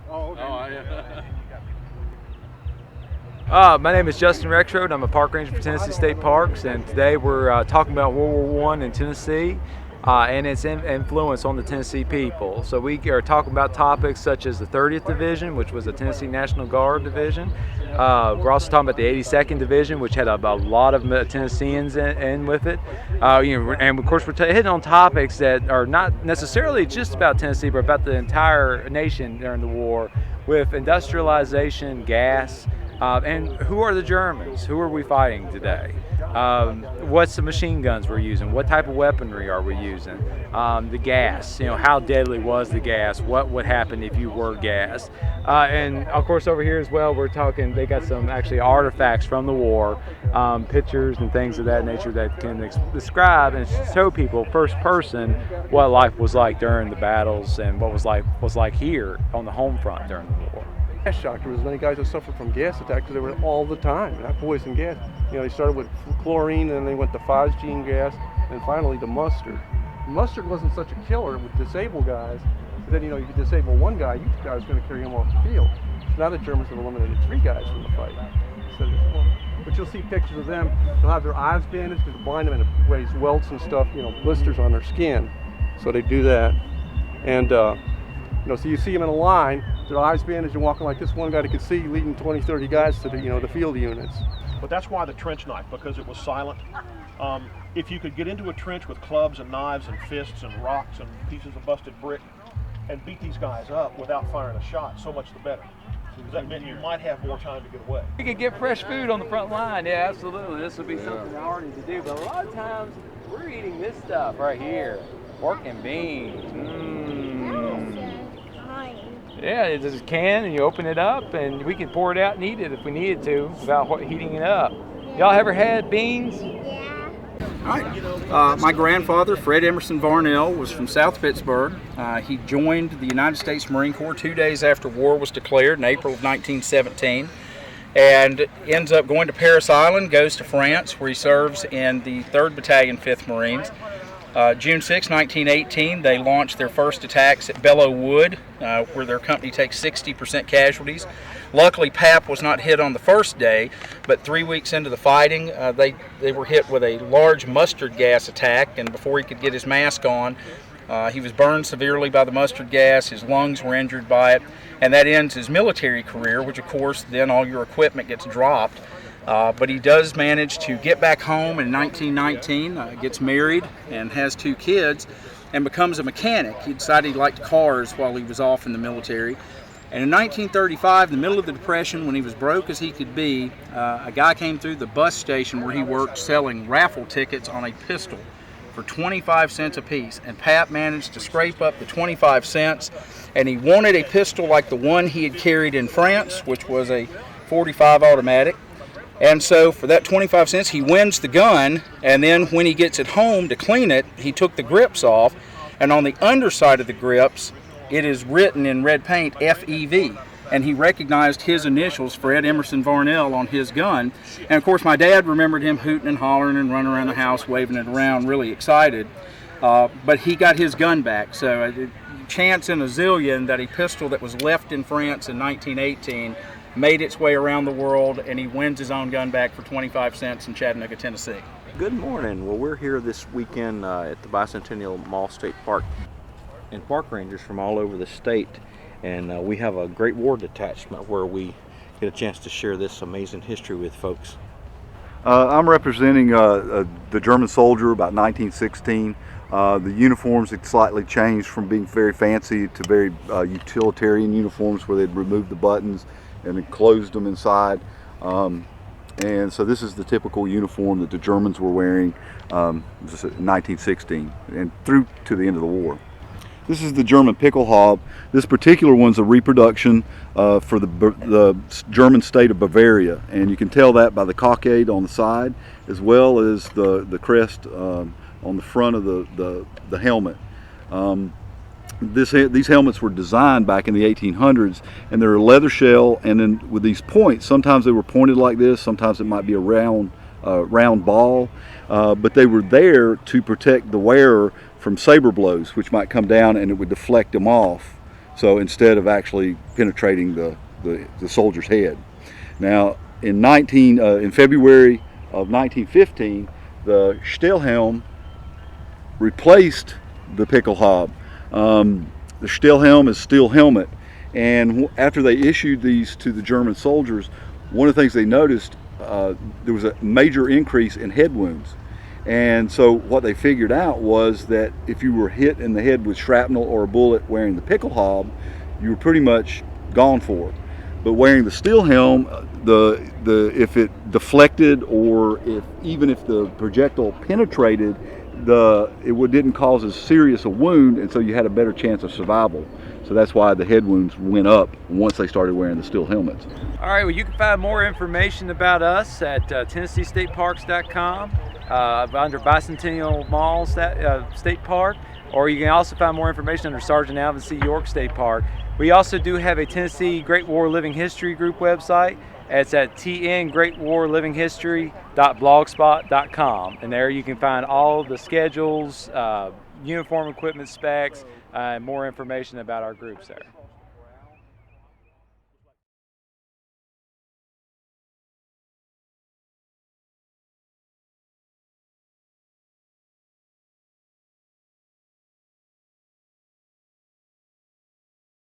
Oh, okay. My name is Justin Rexroad. I'm a park ranger for Tennessee State Parks, and today we're talking about World War I in Tennessee and its influence on the Tennessee people. So we are talking about topics such as the 30th Division, which was the Tennessee National Guard Division. We're also talking about the 82nd Division, which had a lot of Tennesseans in with it. And of course, we're hitting on topics that are not necessarily just about Tennessee, but about the entire nation during the war, with industrialization, gas. And who are the Germans? Who are we fighting today? What's the machine guns we're using? What type of weaponry are we using? The gas, how deadly was the gas? What would happen if you were gassed? And of course over here as well, we're talking, they got some actually artifacts from the war, pictures and things of that nature that can describe and show people first person what life was like during the battles and what was like here on the home front during the war. Gas shock. There was many guys that suffered from gas attacks because they were all the time, not poison gas. They started with chlorine, and then they went to phosgene gas, and finally to mustard. Mustard wasn't such a killer with disabled guys, but then you could disable one guy, you guys were going to carry him off the field. So now the Germans have eliminated 3 guys from the fight instead of 1. But you'll see pictures of them. They'll have their eyes bandaged because blind them and it raise welts and stuff, blisters on their skin. So they do that, and so you see them in a line. Their eyes bandaged and walking like this one guy that could see leading 20, 30 guys to the field units. But that's why the trench knife, because it was silent. If you could get into a trench with clubs and knives and fists and rocks and pieces of busted brick and beat these guys up without firing a shot, so much the better. Because that meant you might have more time to get away. You could get fresh food on the front line. Yeah, absolutely. This would be something I need to do. But a lot of times we're eating this stuff right here. Pork and beans. Yeah, it's a can and you open it up and we can pour it out and eat it if we needed to without heating it up. Y'all ever had beans? Yeah. All right. My grandfather, Fred Emerson Varnell, was from South Pittsburgh. He joined the United States Marine Corps 2 days after war was declared in April of 1917 and ends up going to Paris Island, goes to France where he serves in the 3rd Battalion, 5th Marines. June 6, 1918, they launched their first attacks at Belleau Wood, where their company takes 60% casualties. Luckily, Pap was not hit on the first day, but 3 weeks into the fighting, they were hit with a large mustard gas attack, and before he could get his mask on, he was burned severely by the mustard gas, his lungs were injured by it, and that ends his military career, which of course then all your equipment gets dropped. But he does manage to get back home in 1919, gets married and has 2 kids and becomes a mechanic. He decided he liked cars while he was off in the military. And in 1935, in the middle of the Depression, when he was broke as he could be, a guy came through the bus station where he worked selling raffle tickets on a pistol for 25 cents a piece. And Pap managed to scrape up the 25 cents, and he wanted a pistol like the one he had carried in France, which was a .45 automatic. And so for that 25 cents, he wins the gun, and then when he gets it home to clean it, he took the grips off, and on the underside of the grips, it is written in red paint, FEV, and he recognized his initials, Fred Emerson Varnell, on his gun. And of course, my dad remembered him hooting and hollering and running around the house, waving it around, really excited. But he got his gun back, so chance in a zillion that a pistol that was left in France in 1918 made its way around the world, and he wins his own gun back for 25 cents in Chattanooga, Tennessee. Good morning. Well, we're here this weekend at the Bicentennial Mall State Park, and park rangers from all over the state, and we have a great war detachment where we get a chance to share this amazing history with folks. I'm representing the German soldier about 1916. The uniforms had slightly changed from being very fancy to very utilitarian uniforms where they'd remove the buttons and then closed them inside. And so this is the typical uniform that the Germans were wearing in 1916 and through to the end of the war. This is the German Pickelhaube. This particular one's a reproduction for the German state of Bavaria, and you can tell that by the cockade on the side as well as the crest on the front of the helmet. These helmets were designed back in the 1800s, and they're a leather shell, and then with these points, sometimes they were pointed like this, sometimes it might be a round ball, but they were there to protect the wearer from from saber blows, which might come down and it would deflect them off. So instead of actually penetrating the soldier's head. Now, in February of 1915, the Stilhelm replaced the Pickelhaube. The Stilhelm is steel helmet, and after they issued these to the German soldiers, one of the things they noticed, there was a major increase in head wounds. And so what they figured out was that if you were hit in the head with shrapnel or a bullet wearing the Pickelhaube, you were pretty much gone for. But wearing the Stilhelm, if it deflected or even if the projectile penetrated, it didn't cause as serious a wound, and so you had a better chance of survival. So that's why the head wounds went up once they started wearing the steel helmets. All right, well, you can find more information about us at TennesseeStateParks.com under Bicentennial Mall State Park, or you can also find more information under Sergeant Alvin C. York State Park. We also do have a Tennessee Great War Living History Group website. It's at tngreatwarlivinghistory.blogspot.com, and there you can find all the schedules, uniform equipment specs, and more information about our groups there.